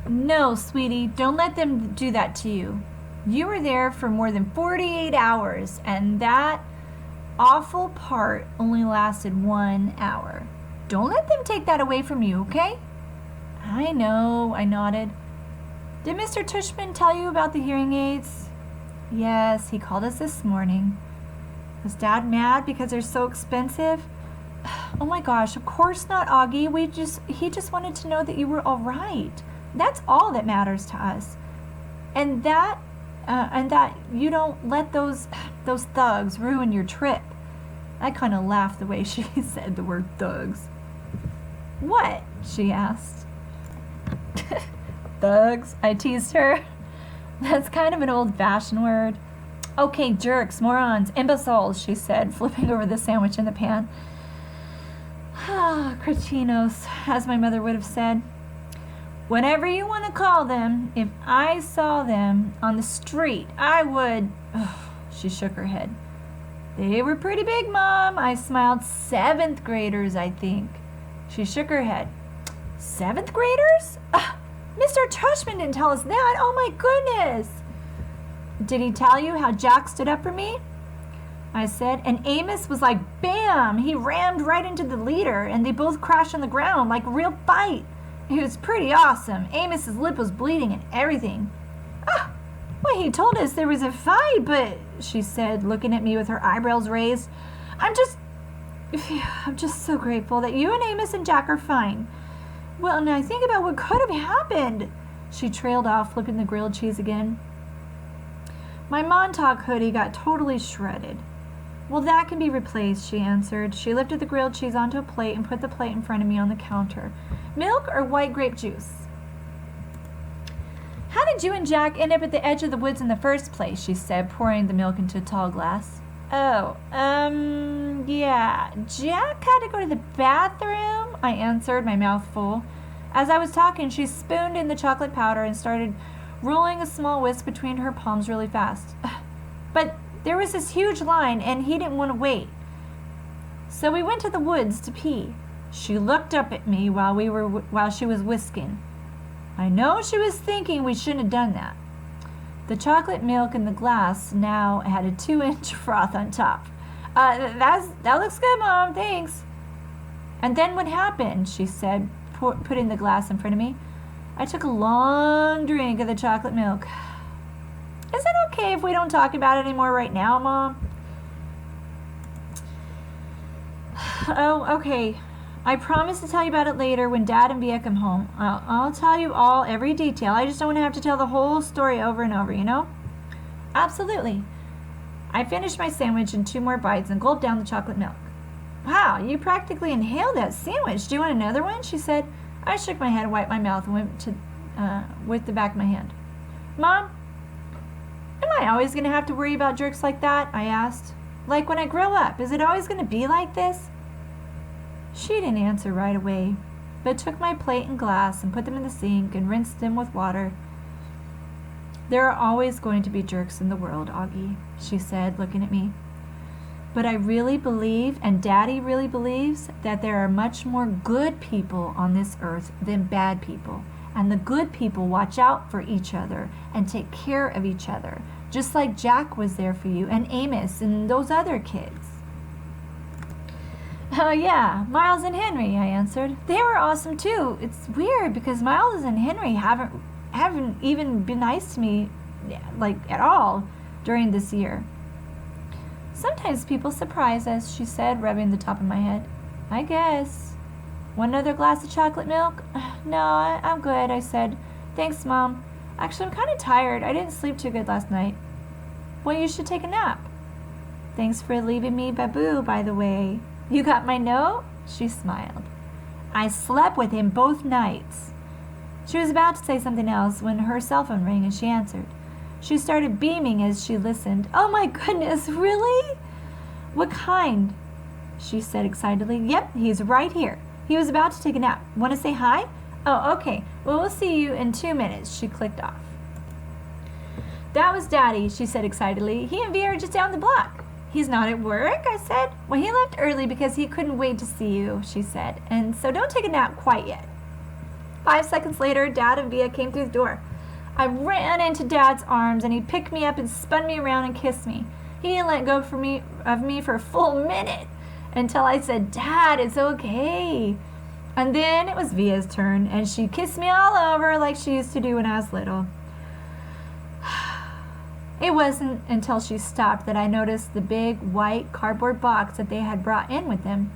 No, sweetie, don't let them do that to you. You were there for more than 48 hours, and that awful part only lasted 1 hour. Don't let them take that away from you, okay? I know, I nodded. Did Mr. Tushman tell you about the hearing aids? Yes, he called us this morning. Was Dad mad because they're so expensive? Oh my gosh, of course not, Augie. He just wanted to know that you were all right. That's all that matters to us. And that you don't let those thugs ruin your trip. I kind of laughed the way she said the word thugs. What? She asked. Thugs, I teased her. That's kind of an old-fashioned word. Okay, jerks, morons, imbeciles, she said, flipping over the sandwich in the pan. Ah, cretinos, as my mother would have said. Whatever you want to call them, if I saw them on the street, I would... She shook her head. They were pretty big, Mom. I smiled. 7th graders, I think. She shook her head. 7th graders? Mr. Tushman didn't tell us that. Oh, my goodness. Did he tell you how Jack stood up for me? I said, and Amos was like, bam! He rammed right into the leader, and they both crashed on the ground like a real fight. It was pretty awesome. Amos's lip was bleeding and everything. Well, he told us there was a fight, but, she said, looking at me with her eyebrows raised, I'm just so grateful that you and Amos and Jack are fine. Well, now I think about what could have happened. She trailed off, flipping the grilled cheese again. My Montauk hoodie got totally shredded. Well, that can be replaced, she answered. She lifted the grilled cheese onto a plate and put the plate in front of me on the counter. Milk or white grape juice? How did you and Jack end up at the edge of the woods in the first place? She said, pouring the milk into a tall glass. Yeah. Jack had to go to the bathroom, I answered, my mouth full. As I was talking, she spooned in the chocolate powder and started rolling a small whisk between her palms really fast. But there was this huge line, and he didn't want to wait. So we went to the woods to pee. She looked up at me while she was whisking. I know she was thinking we shouldn't have done that. The chocolate milk in the glass now had a 2-inch froth on top. That looks good, Mom, thanks. And then what happened, she said, putting the glass in front of me. I took a long drink of the chocolate milk. Is it okay if we don't talk about it anymore right now, Mom? Oh, okay. I promise to tell you about it later when Dad and Bia come home. I'll tell you every detail. I just don't want to have to tell the whole story over and over, you know? Absolutely. I finished my sandwich in 2 more bites and gulped down the chocolate milk. Wow, you practically inhaled that sandwich. Do you want another one? She said. I shook my head, wiped my mouth, and went with the back of my hand. Mom, am I always going to have to worry about jerks like that? I asked. Like when I grow up, is it always going to be like this? She didn't answer right away, but took my plate and glass and put them in the sink and rinsed them with water. There are always going to be jerks in the world, Augie, she said, looking at me. But I really believe, and Daddy really believes, that there are much more good people on this earth than bad people. And the good people watch out for each other and take care of each other, just like Jack was there for you and Amos and those other kids. Oh yeah, Miles and Henry, I answered. They were awesome too. It's weird because Miles and Henry haven't even been nice to me, like, at all during this year. Sometimes people surprise us, she said, rubbing the top of my head. I guess. Want another glass of chocolate milk? No, I'm good, I said. Thanks, Mom. Actually, I'm kind of tired. I didn't sleep too good last night. Well, you should take a nap. Thanks for leaving me Babu, by the way. You got my note? She smiled. I slept with him both nights. She was about to say something else when her cell phone rang and she answered. She started beaming as she listened. Oh my goodness, really? What kind? She said excitedly. Yep, he's right here. He was about to take a nap. Want to say hi? Oh, okay. Well, we'll see you in 2 minutes. She clicked off. That was Daddy, she said excitedly. He and Via are just down the block. He's not at work, I said. Well, he left early because he couldn't wait to see you, she said. And so don't take a nap quite yet. 5 seconds later, Dad and Via came through the door. I ran into Dad's arms, and he picked me up and spun me around and kissed me. He didn't let go of me for a full minute until I said, Dad, it's okay. And then it was Via's turn, and she kissed me all over like she used to do when I was little. It wasn't until she stopped that I noticed the big white cardboard box that they had brought in with them.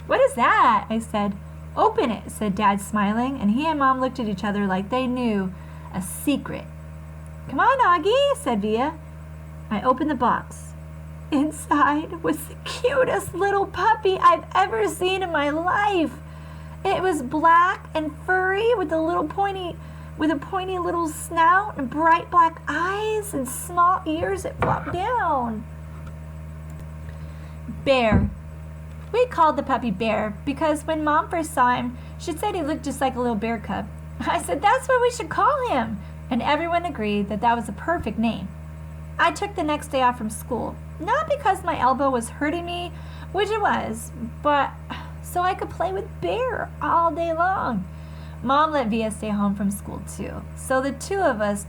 What is that? I said. Open it, said Dad, smiling, and he and Mom looked at each other like they knew a secret. Come on, Augie, said Via. I opened the box. Inside was the cutest little puppy I've ever seen in my life. It was black and furry with a pointy little snout and bright black eyes and small ears that flopped down. Bear. We called the puppy Bear because when Mom first saw him, she said he looked just like a little bear cub. I said, that's what we should call him, and everyone agreed that that was a perfect name. I took the next day off from school, not because my elbow was hurting me, which it was, but so I could play with Bear all day long. Mom let Via stay home from school too, so the two of us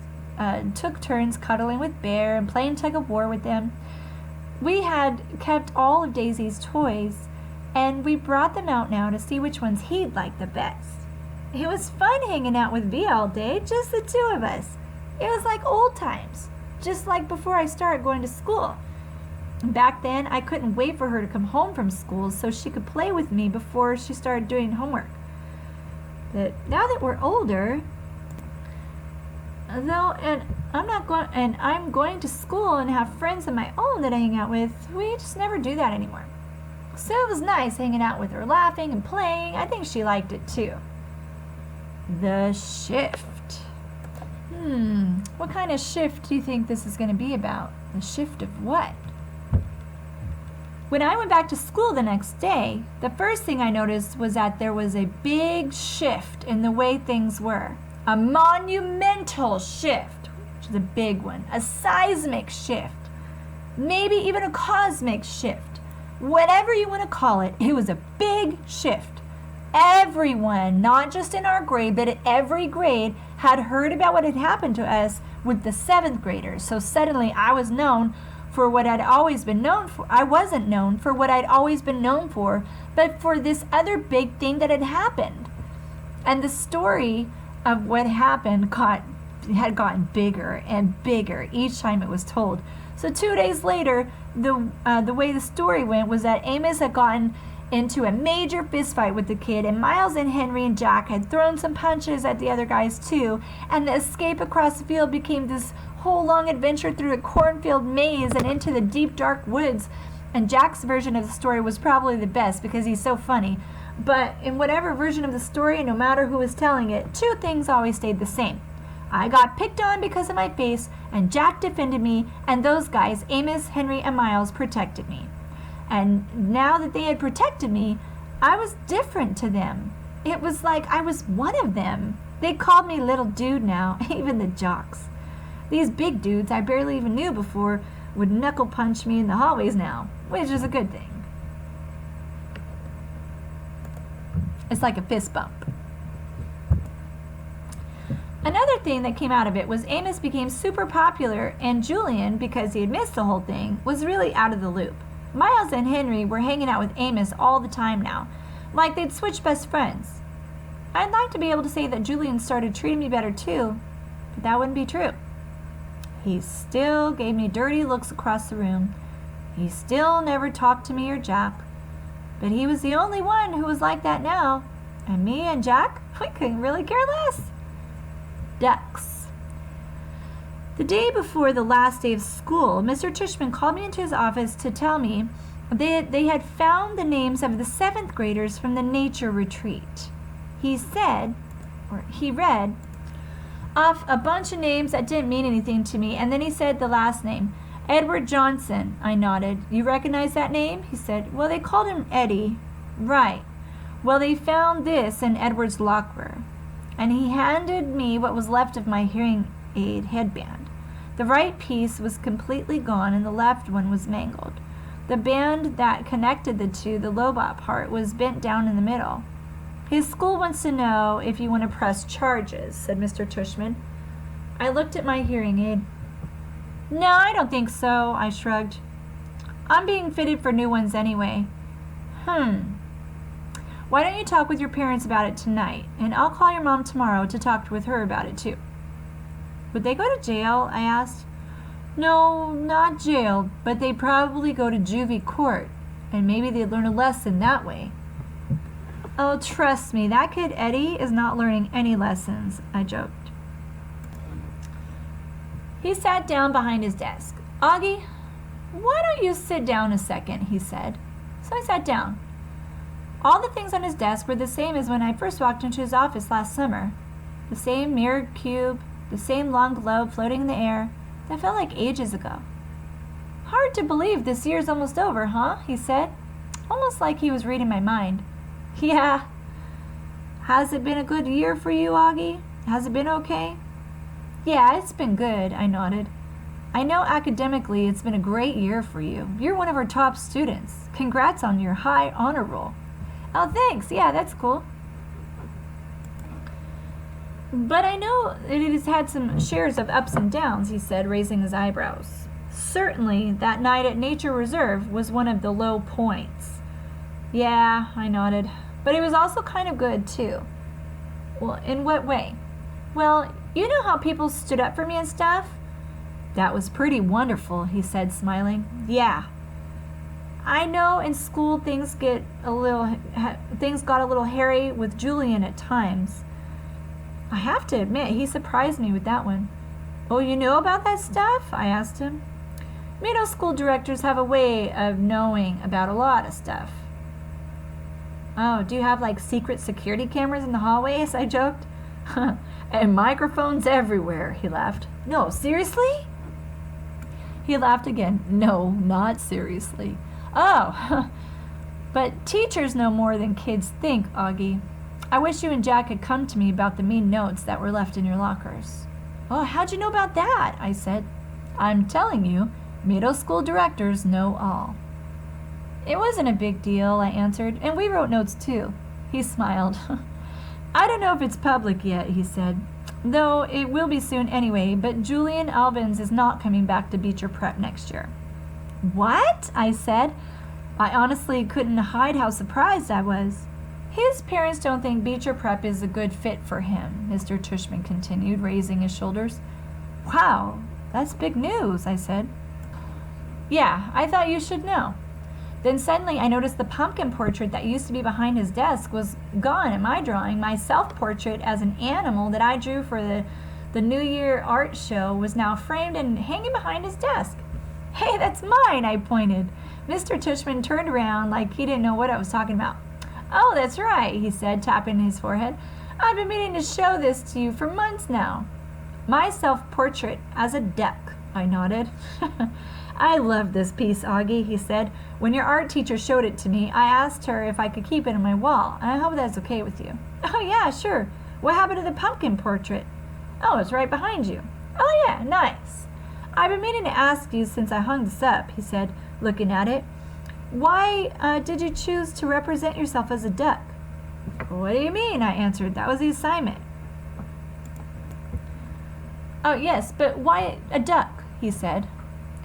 took turns cuddling with Bear and playing tug-of-war with them. We had kept all of Daisy's toys, and we brought them out now to see which ones he'd like the best. It was fun hanging out with Via all day, just the two of us. It was like old times, just like before I started going to school. Back then, I couldn't wait for her to come home from school so she could play with me before she started doing homework. But now that we're older, I'm going to school and have friends of my own that I hang out with, we just never do that anymore. So it was nice hanging out with her, laughing and playing. I think she liked it too. The shift. What kind of shift do you think this is going to be about? The shift of what? When I went back to school the next day, the first thing I noticed was that there was a big shift in the way things were. A monumental shift, which is a big one. A seismic shift. Maybe even a cosmic shift. Whatever you want to call it, it was a big shift. Everyone, not just in our grade, but at every grade, had heard about what had happened to us with the 7th graders. So suddenly I was known for what I'd always been known for. I wasn't known for what I'd always been known for, but for this other big thing that had happened. And the story of what happened had gotten bigger and bigger each time it was told. So 2 days later, the way the story went was that Amos had gotten into a major fistfight with the kid, and Miles and Henry and Jack had thrown some punches at the other guys too, and the escape across the field became this whole long adventure through a cornfield maze and into the deep dark woods. And Jack's version of the story was probably the best because he's so funny. But in whatever version of the story, no matter who was telling it, 2 things always stayed the same. I got picked on because of my face, and Jack defended me, and those guys, Amos, Henry, and Miles, protected me. And now that they had protected me, I was different to them. It was like I was one of them. They called me little dude now, even the jocks. These big dudes I barely even knew before would knuckle punch me in the hallways now, which is a good thing. It's like a fist bump. Another thing that came out of it was Amos became super popular, and Julian, because he had missed the whole thing, was really out of the loop. Miles and Henry were hanging out with Amos all the time now, like they'd switched best friends. I'd like to be able to say that Julian started treating me better too, but that wouldn't be true. He still gave me dirty looks across the room. He still never talked to me or Jack, but he was the only one who was like that now, and me and Jack, we couldn't really care less. Ducks. The day before the last day of school, Mr. Tushman called me into his office to tell me they had found the names of the 7th graders from the nature retreat. He read off a bunch of names that didn't mean anything to me, and then he said the last name, Edward Johnson. I nodded. You recognize that name? He said. Well, they called him Eddie. Right. Well, they found this in Edward's locker. And he handed me what was left of my hearing aid headband. The right piece was completely gone, and the left one was mangled. The band that connected the two, the lobot part, was bent down in the middle. His school wants to know if you want to press charges, said Mr. Tushman. I looked at my hearing aid. No, I don't think so, I shrugged. I'm being fitted for new ones anyway. Why don't you talk with your parents about it tonight, and I'll call your mom tomorrow to talk with her about it too. Would they go to jail? I asked. No, not jail, but they'd probably go to juvie court, and maybe they'd learn a lesson that way. Oh, trust me, that kid Eddie is not learning any lessons, I joked. He sat down behind his desk. Augie, why don't you sit down a second, he said. So I sat down. All the things on his desk were the same as when I first walked into his office last summer. The same mirrored cube, the same long globe floating in the air. That felt like ages ago. Hard to believe this year's almost over, huh? He said, almost like he was reading my mind. Yeah. Has it been a good year for you, Augie? Has it been okay? Yeah, it's been good, I nodded. I know academically it's been a great year for you. You're one of our top students. Congrats on your high honor roll. Oh, thanks. Yeah, that's cool. But I know it has had some shares of ups and downs, he said, raising his eyebrows. Certainly, that night at Nature Reserve was one of the low points. Yeah, I nodded. But it was also kind of good, too. Well, in what way? Well, you know how people stood up for me and stuff? That was pretty wonderful, he said, smiling. Yeah. I know in school things got a little hairy with Julian at times. I have to admit, he surprised me with that one. Oh, you know about that stuff? I asked him. Middle school directors have a way of knowing about a lot of stuff. Oh, do you have like secret security cameras in the hallways? I joked. And microphones everywhere, he laughed. No, seriously? He laughed again. No, not seriously. Oh, but teachers know more than kids think, Augie. I wish you and Jack had come to me about the mean notes that were left in your lockers. Oh, how'd you know about that? I said. I'm telling you, middle school directors know all. It wasn't a big deal, I answered, and we wrote notes too. He smiled. I don't know if it's public yet, he said, though it will be soon anyway, but Julian Alvins is not coming back to Beecher Prep next year. What? I said. I honestly couldn't hide how surprised I was. His parents don't think Beecher Prep is a good fit for him, Mr. Tushman continued, raising his shoulders. Wow, that's big news, I said. Yeah, I thought you should know. Then suddenly I noticed the pumpkin portrait that used to be behind his desk was gone at my drawing. My self-portrait as an animal that I drew for the New Year art show was now framed and hanging behind his desk. Hey, that's mine, I pointed. Mr. Tushman turned around like he didn't know what I was talking about. Oh, that's right, he said, tapping his forehead. I've been meaning to show this to you for months now. My self-portrait as a duck, I nodded. I love this piece, Augie, he said. When your art teacher showed it to me, I asked her if I could keep it on my wall. I hope that's okay with you. Oh, yeah, sure. What happened to the pumpkin portrait? Oh, it's right behind you. Oh, yeah, nice. I've been meaning to ask you since I hung this up, he said, looking at it. Why did you choose to represent yourself as a duck? What do you mean? I answered. That was the assignment. Oh, yes, but why a duck? He said.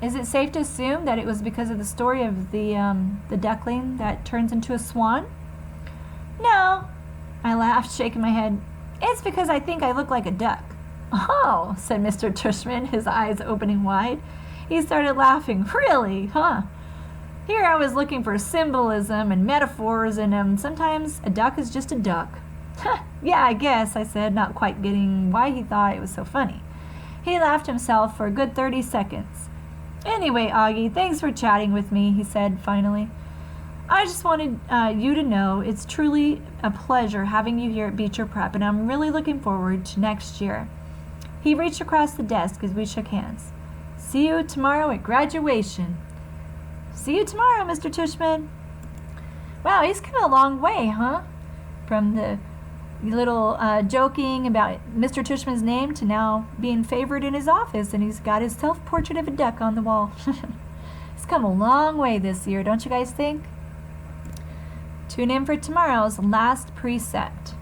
Is it safe to assume that it was because of the story of the duckling that turns into a swan? No, I laughed, shaking my head. It's because I think I look like a duck. Oh, said Mr. Tushman, his eyes opening wide. He started laughing. Really, huh? Here I was looking for symbolism and metaphors, and sometimes a duck is just a duck. Yeah, I guess, I said, not quite getting why he thought it was so funny. He laughed himself for a good 30 seconds. Anyway, Augie, thanks for chatting with me, he said finally. I just wanted you to know it's truly a pleasure having you here at Beecher Prep, and I'm really looking forward to next year. He reached across the desk as we shook hands. See you tomorrow at graduation. See you tomorrow, Mr. Tushman. Wow, he's come a long way, huh? From the little joking about Mr. Tushman's name to now being favored in his office, and he's got his self-portrait of a duck on the wall. He's come a long way this year, don't you guys think? Tune in for tomorrow's last precept.